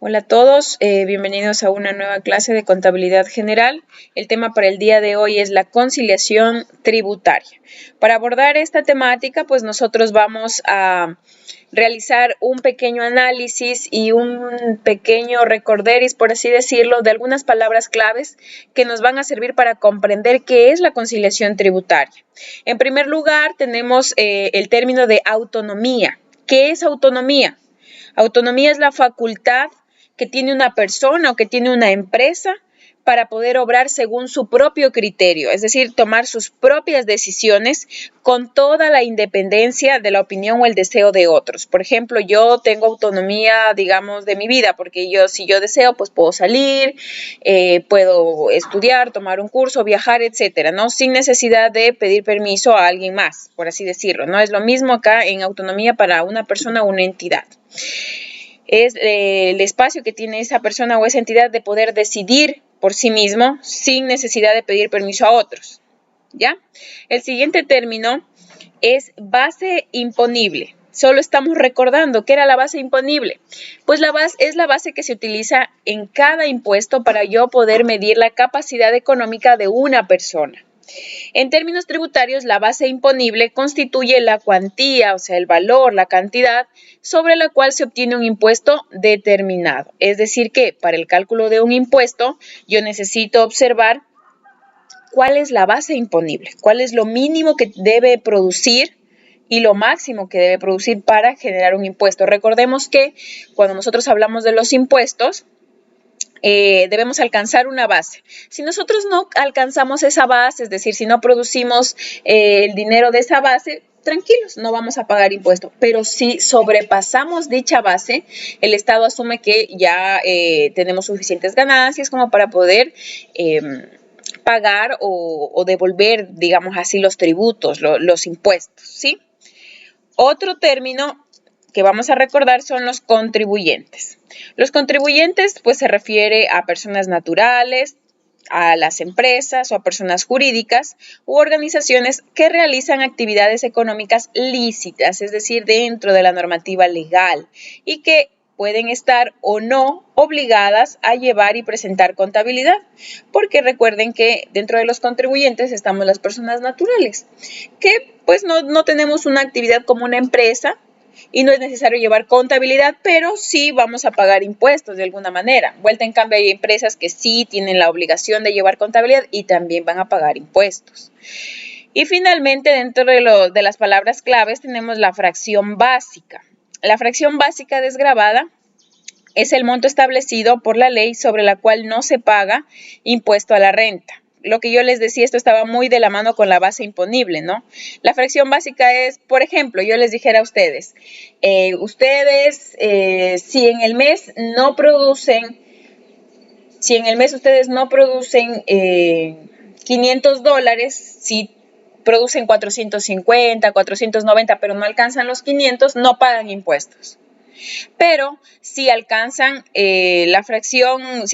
Hola a todos, bienvenidos a una nueva clase de contabilidad general. El tema para el día de hoy es la conciliación tributaria. Para abordar esta temática, pues nosotros vamos a realizar un pequeño análisis y un pequeño recorderis, por así decirlo, de algunas palabras claves que nos van a servir para comprender qué es la conciliación tributaria. En primer lugar, tenemos el término de autonomía. ¿Qué es autonomía? Autonomía es la facultad que tiene una persona o que tiene una empresa para poder obrar según su propio criterio, es decir, tomar sus propias decisiones con toda la independencia de la opinión o el deseo de otros. Por ejemplo, yo tengo autonomía, digamos, de mi vida, porque si yo deseo, pues puedo salir, puedo estudiar, tomar un curso, viajar, etcétera, ¿no? Sin necesidad de pedir permiso a alguien más, por así decirlo, ¿no? Es lo mismo acá en autonomía para una persona o una entidad. Es el espacio que tiene esa persona o esa entidad de poder decidir por sí mismo sin necesidad de pedir permiso a otros, ¿ya? El siguiente término es base imponible. Solo estamos recordando qué era la base imponible. Pues la base es la base que se utiliza en cada impuesto para yo poder medir la capacidad económica de una persona. En términos tributarios, la base imponible constituye la cuantía, o sea, el valor, la cantidad sobre la cual se obtiene un impuesto determinado. Es decir, que para el cálculo de un impuesto, yo necesito observar cuál es la base imponible, cuál es lo mínimo que debe producir y lo máximo que debe producir para generar un impuesto. Recordemos que cuando nosotros hablamos de los impuestos, debemos alcanzar una base. Si nosotros no alcanzamos esa base, es decir, si no producimos el dinero de esa base, tranquilos, no vamos a pagar impuesto. Pero si sobrepasamos dicha base, el Estado asume que ya tenemos suficientes ganancias como para poder pagar o devolver, digamos así, los tributos, los impuestos, ¿sí? Otro término que vamos a recordar son los contribuyentes. Los contribuyentes, pues, se refiere a personas naturales, a las empresas o a personas jurídicas u organizaciones que realizan actividades económicas lícitas, es decir, dentro de la normativa legal y que pueden estar o no obligadas a llevar y presentar contabilidad, porque recuerden que dentro de los contribuyentes estamos las personas naturales, que pues no tenemos una actividad como una empresa, y no es necesario llevar contabilidad, pero sí vamos a pagar impuestos de alguna manera. Vuelta en cambio, hay empresas que sí tienen la obligación de llevar contabilidad y también van a pagar impuestos. Y finalmente, dentro de las palabras claves, tenemos la fracción básica. La fracción básica desgravada es el monto establecido por la ley sobre la cual no se paga impuesto a la renta. Lo que yo les decía, esto estaba muy de la mano con la base imponible, ¿no? La fracción básica es, por ejemplo, yo les dijera a ustedes, si en el mes ustedes no producen $500, si producen 450, 490, pero no alcanzan los 500, no pagan impuestos. Pero si alcanzan si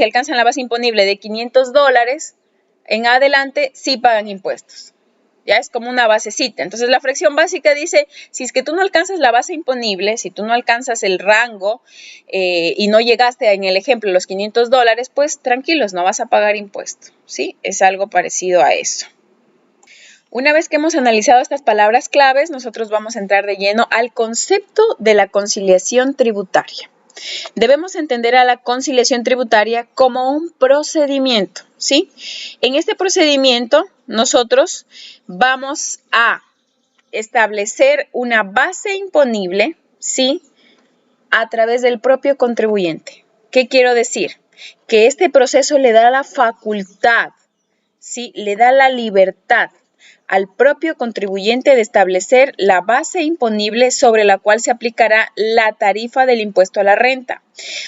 alcanzan la base imponible de $500, en adelante sí pagan impuestos. Ya es como una basecita. Entonces la fracción básica dice, si es que tú no alcanzas la base imponible, si tú no alcanzas el rango y no llegaste en el ejemplo los $500, pues tranquilos, no vas a pagar impuestos. ¿Sí? Es algo parecido a eso. Una vez que hemos analizado estas palabras claves, nosotros vamos a entrar de lleno al concepto de la conciliación tributaria. Debemos entender a la conciliación tributaria como un procedimiento, ¿sí? En este procedimiento, nosotros vamos a establecer una base imponible, ¿sí? A través del propio contribuyente. ¿Qué quiero decir? Que este proceso le da la facultad, ¿sí? Le da la libertad al propio contribuyente de establecer la base imponible sobre la cual se aplicará la tarifa del impuesto a la renta,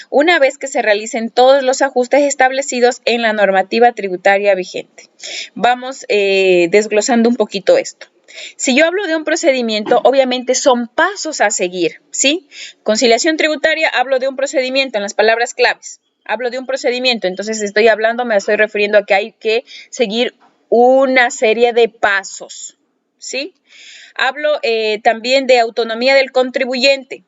una vez que se realicen todos los ajustes establecidos en la normativa tributaria vigente. Vamos desglosando un poquito esto. Si yo hablo de un procedimiento, obviamente son pasos a seguir, ¿sí? Conciliación tributaria, hablo de un procedimiento en las palabras claves. Hablo de un procedimiento, entonces me estoy refiriendo a que hay que seguir una serie de pasos, ¿sí? Hablo también de autonomía del contribuyente.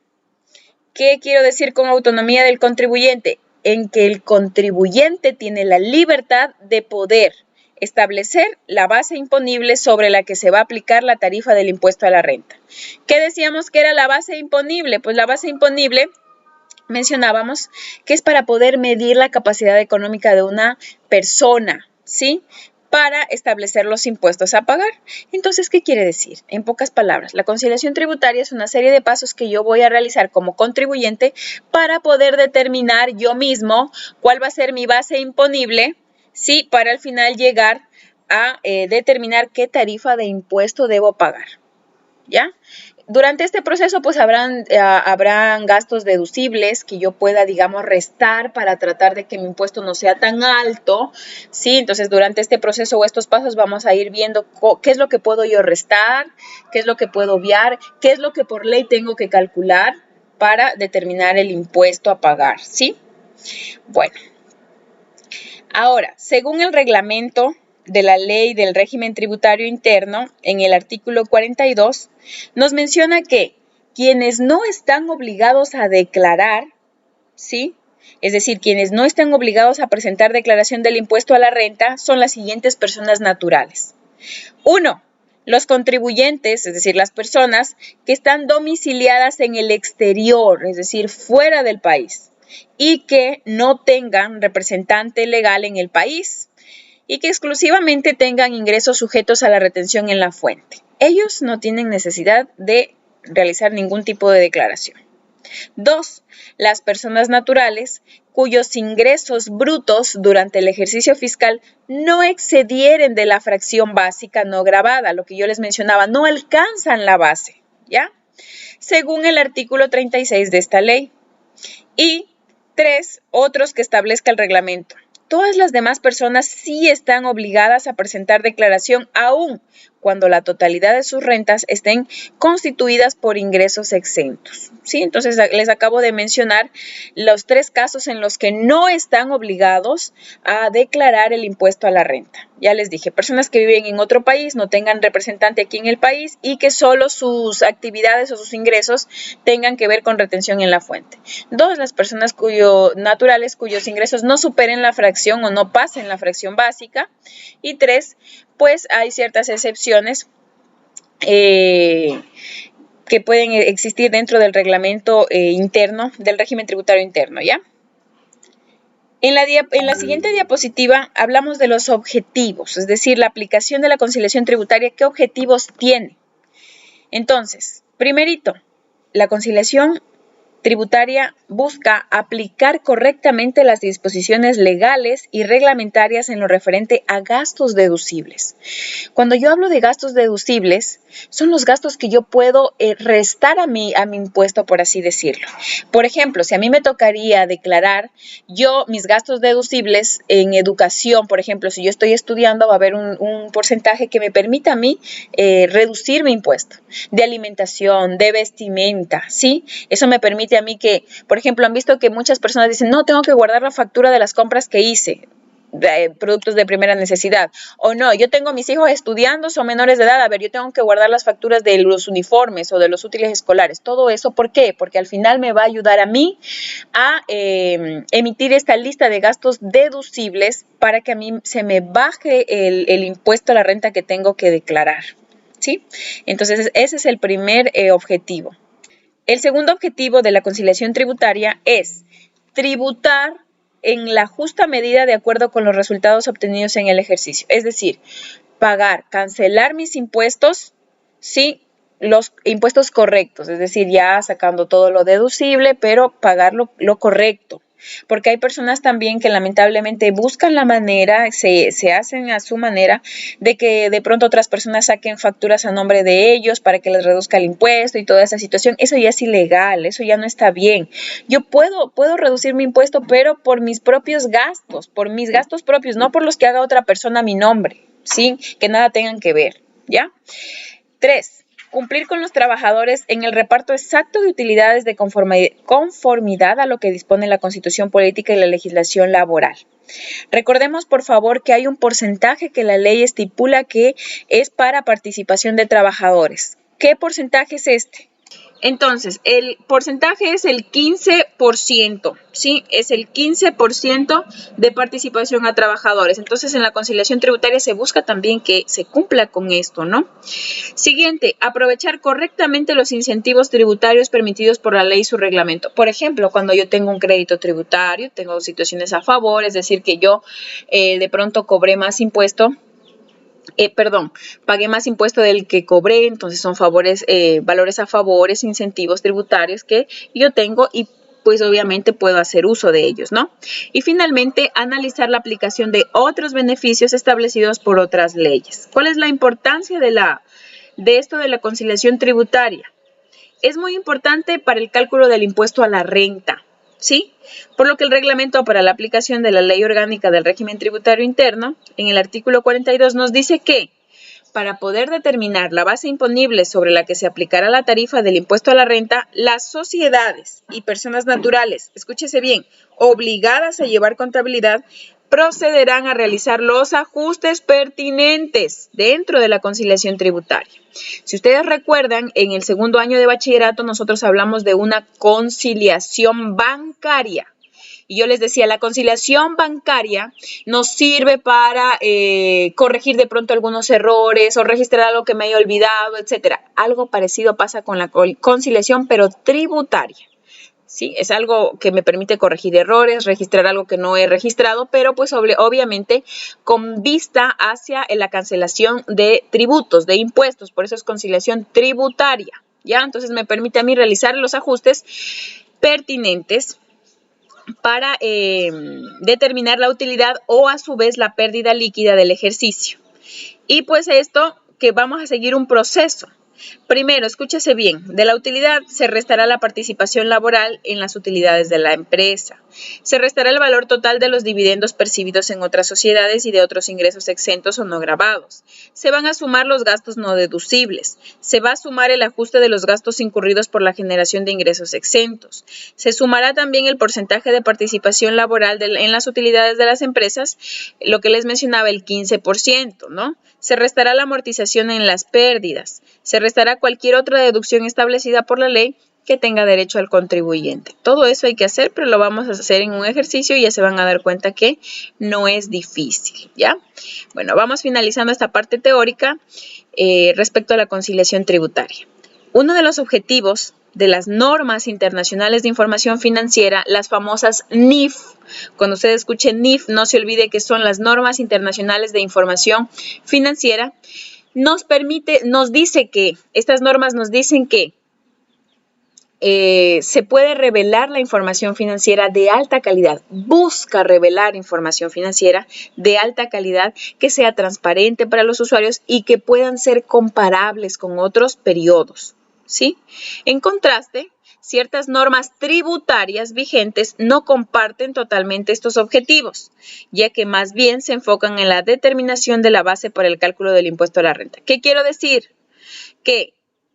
¿Qué quiero decir con autonomía del contribuyente? En que el contribuyente tiene la libertad de poder establecer la base imponible sobre la que se va a aplicar la tarifa del impuesto a la renta. ¿Qué decíamos que era la base imponible? Pues la base imponible mencionábamos que es para poder medir la capacidad económica de una persona, ¿sí? Para establecer los impuestos a pagar. Entonces, ¿qué quiere decir? En pocas palabras, la conciliación tributaria es una serie de pasos que yo voy a realizar como contribuyente para poder determinar yo mismo cuál va a ser mi base imponible, ¿sí? Para al final llegar a determinar qué tarifa de impuesto debo pagar, ¿ya? Durante este proceso, pues habrán gastos deducibles que yo pueda, digamos, restar para tratar de que mi impuesto no sea tan alto, ¿sí? Entonces, durante este proceso o estos pasos vamos a ir viendo qué es lo que puedo yo restar, qué es lo que puedo obviar, qué es lo que por ley tengo que calcular para determinar el impuesto a pagar, ¿sí? Bueno, ahora, según el reglamento de la Ley del Régimen Tributario Interno, en el artículo 42, nos menciona que quienes no están obligados a declarar, ¿sí? Es decir, quienes no están obligados a presentar declaración del impuesto a la renta son las siguientes personas naturales. 1. Los contribuyentes, es decir, las personas que están domiciliadas en el exterior, es decir, fuera del país, y que no tengan representante legal en el país, y que exclusivamente tengan ingresos sujetos a la retención en la fuente. Ellos no tienen necesidad de realizar ningún tipo de declaración. 2. Las personas naturales cuyos ingresos brutos durante el ejercicio fiscal no excedieren de la fracción básica no gravada, lo que yo les mencionaba, no alcanzan la base, ¿ya? Según el artículo 36 de esta ley. Y 3. Otros que establezca el reglamento. Todas las demás personas sí están obligadas a presentar declaración aún cuando la totalidad de sus rentas estén constituidas por ingresos exentos, ¿sí? Entonces, les acabo de mencionar los 3 casos en los que no están obligados a declarar el impuesto a la renta. Ya les dije, personas que viven en otro país, no tengan representante aquí en el país y que solo sus actividades o sus ingresos tengan que ver con retención en la fuente. 2, las personas naturales cuyos ingresos no superen la fracción o no pasen la fracción básica. Y 3, pues hay ciertas excepciones que pueden existir dentro del reglamento interno, del régimen tributario interno, ¿ya? En la siguiente diapositiva hablamos de los objetivos, es decir, la aplicación de la conciliación tributaria, ¿qué objetivos tiene? Entonces, primerito, la conciliación tributaria busca aplicar correctamente las disposiciones legales y reglamentarias en lo referente a gastos deducibles. Cuando yo hablo de gastos deducibles, son los gastos que yo puedo restar a mi impuesto, por así decirlo. Por ejemplo, si a mí me tocaría declarar mis gastos deducibles en educación, por ejemplo, si yo estoy estudiando, va a haber un porcentaje que me permita a mí reducir mi impuesto de alimentación, de vestimenta, ¿sí? Eso me permite a mí que, por ejemplo, han visto que muchas personas dicen, no, tengo que guardar la factura de las compras que hice, de productos de primera necesidad, o no, yo tengo a mis hijos estudiando, son menores de edad, a ver, yo tengo que guardar las facturas de los uniformes o de los útiles escolares, todo eso, ¿por qué? Porque al final me va a ayudar a mí a emitir esta lista de gastos deducibles para que a mí se me baje el impuesto a la renta que tengo que declarar, ¿sí? Entonces, ese es el primer objetivo. El segundo objetivo de la conciliación tributaria es tributar en la justa medida de acuerdo con los resultados obtenidos en el ejercicio. Es decir, cancelar mis impuestos, sí, los impuestos correctos, es decir, ya sacando todo lo deducible, pero pagar lo correcto. Porque hay personas también que lamentablemente buscan la manera, se hacen a su manera, de que de pronto otras personas saquen facturas a nombre de ellos para que les reduzca el impuesto y toda esa situación. Eso ya es ilegal, eso ya no está bien. Yo puedo reducir mi impuesto, pero por mis propios gastos, por mis gastos propios, no por los que haga otra persona a mi nombre, ¿sí? Que nada tengan que ver, ¿ya? 3. Cumplir con los trabajadores en el reparto exacto de utilidades de conformidad a lo que dispone la Constitución Política y la legislación laboral. Recordemos, por favor, que hay un porcentaje que la ley estipula que es para participación de trabajadores. ¿Qué porcentaje es este? Entonces, el porcentaje es el 15%, ¿sí? Es el 15% de participación a trabajadores. Entonces, en la conciliación tributaria se busca también que se cumpla con esto, ¿no? Siguiente, aprovechar correctamente los incentivos tributarios permitidos por la ley y su reglamento. Por ejemplo, cuando yo tengo un crédito tributario, tengo situaciones a favor, es decir, que yo de pronto cobré más impuesto. Pagué más impuesto del que cobré, entonces son favores, valores a favores, incentivos tributarios que yo tengo y pues obviamente puedo hacer uso de ellos, ¿no? Y finalmente, analizar la aplicación de otros beneficios establecidos por otras leyes. ¿Cuál es la importancia de esto de la conciliación tributaria? Es muy importante para el cálculo del impuesto a la renta, ¿sí? Por lo que el reglamento para la aplicación de la Ley Orgánica del Régimen Tributario Interno, en el artículo 42, nos dice que para poder determinar la base imponible sobre la que se aplicará la tarifa del impuesto a la renta, las sociedades y personas naturales, escúchese bien, obligadas a llevar contabilidad, procederán a realizar los ajustes pertinentes dentro de la conciliación tributaria. Si ustedes recuerdan, en el segundo año de bachillerato nosotros hablamos de una conciliación bancaria. Y yo les decía, la conciliación bancaria nos sirve para corregir de pronto algunos errores o registrar algo que me haya olvidado, etcétera. Algo parecido pasa con la conciliación, pero tributaria. ¿Sí? Es algo que me permite corregir errores, registrar algo que no he registrado, pero pues obviamente con vista hacia la cancelación de tributos, de impuestos. Por eso es conciliación tributaria, ¿ya? Entonces me permite a mí realizar los ajustes pertinentes para determinar la utilidad o a su vez la pérdida líquida del ejercicio. Y pues esto que vamos a seguir un proceso. Primero, escúchese bien, de la utilidad se restará la participación laboral en las utilidades de la empresa. Se restará el valor total de los dividendos percibidos en otras sociedades y de otros ingresos exentos o no gravados. Se van a sumar los gastos no deducibles. Se va a sumar el ajuste de los gastos incurridos por la generación de ingresos exentos. Se sumará también el porcentaje de participación laboral en las utilidades de las empresas, lo que les mencionaba, el 15%, ¿no? Se restará la amortización en las pérdidas. Se restará cualquier otra deducción establecida por la ley que tenga derecho al contribuyente. Todo eso hay que hacer, pero lo vamos a hacer en un ejercicio y ya se van a dar cuenta que no es difícil, ¿ya? Bueno, vamos finalizando esta parte teórica respecto a la conciliación tributaria. Uno de los objetivos de las normas internacionales de información financiera, las famosas NIF. Cuando usted escuche NIF, no se olvide que son las normas internacionales de información financiera. Estas normas nos dicen que se puede revelar la información financiera de alta calidad, busca revelar información financiera de alta calidad que sea transparente para los usuarios y que puedan ser comparables con otros periodos, ¿sí? En contraste, ciertas normas tributarias vigentes no comparten totalmente estos objetivos, ya que más bien se enfocan en la determinación de la base para el cálculo del impuesto a la renta. ¿Qué quiero decir? Que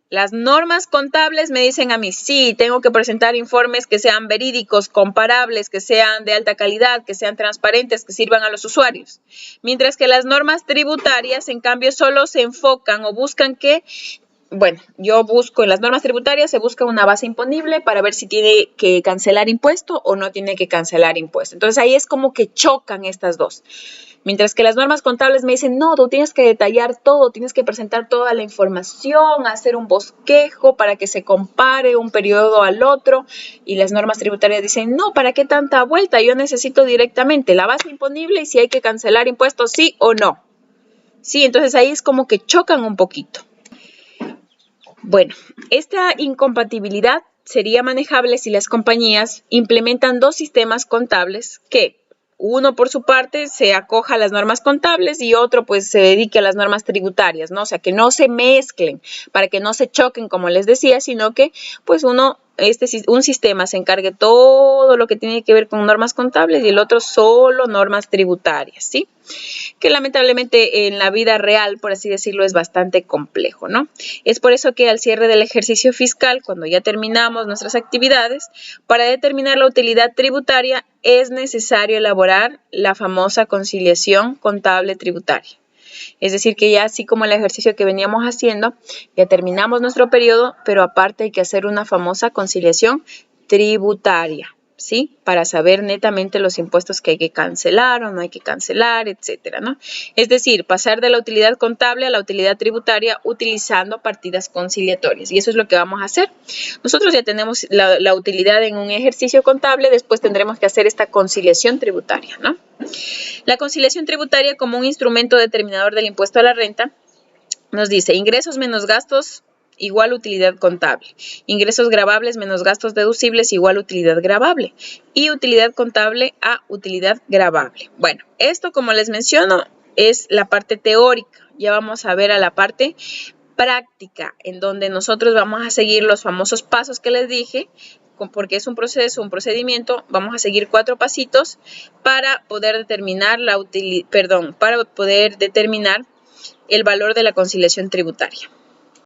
las normas contables me dicen a mí, sí, tengo que presentar informes que sean verídicos, comparables, que sean de alta calidad, que sean transparentes, que sirvan a los usuarios. Mientras que las normas tributarias, en cambio, solo se enfocan o buscan que, yo busco en las normas tributarias, se busca una base imponible para ver si tiene que cancelar impuesto o no tiene que cancelar impuesto. Entonces ahí es como que chocan estas dos. Mientras que las normas contables me dicen, no, tú tienes que detallar todo, tienes que presentar toda la información, hacer un bosquejo para que se compare un periodo al otro. Y las normas tributarias dicen, no, ¿para qué tanta vuelta? Yo necesito directamente la base imponible y si hay que cancelar impuestos, sí o no. Sí, entonces ahí es como que chocan un poquito. Bueno, esta incompatibilidad sería manejable si las compañías implementan dos sistemas contables que uno por su parte se acoja a las normas contables y otro pues se dedique a las normas tributarias, ¿no? O sea, que no se mezclen para que no se choquen, como les decía, sino que pues un sistema se encargue todo lo que tiene que ver con normas contables y el otro solo normas tributarias, ¿sí? Que lamentablemente en la vida real, por así decirlo, es bastante complejo, ¿no? Es por eso que al cierre del ejercicio fiscal, cuando ya terminamos nuestras actividades, para determinar la utilidad tributaria es necesario elaborar la famosa conciliación contable tributaria. Es decir, que ya así como el ejercicio que veníamos haciendo, ya terminamos nuestro periodo, pero aparte hay que hacer una famosa conciliación tributaria, ¿sí? Para saber netamente los impuestos que hay que cancelar o no hay que cancelar, etcétera, ¿no? Es decir, pasar de la utilidad contable a la utilidad tributaria utilizando partidas conciliatorias. Y eso es lo que vamos a hacer. Nosotros ya tenemos la utilidad en un ejercicio contable, después tendremos que hacer esta conciliación tributaria, ¿no? La conciliación tributaria como un instrumento determinador del impuesto a la renta nos dice ingresos menos gastos igual utilidad contable, ingresos gravables menos gastos deducibles igual utilidad gravable y utilidad contable a utilidad gravable. Bueno, esto como les menciono es la parte teórica, ya vamos a ver a la parte práctica en donde nosotros vamos a seguir los famosos pasos que les dije, porque es un proceso, un procedimiento, vamos a seguir 4 pasitos para poder determinar para poder determinar el valor de la conciliación tributaria.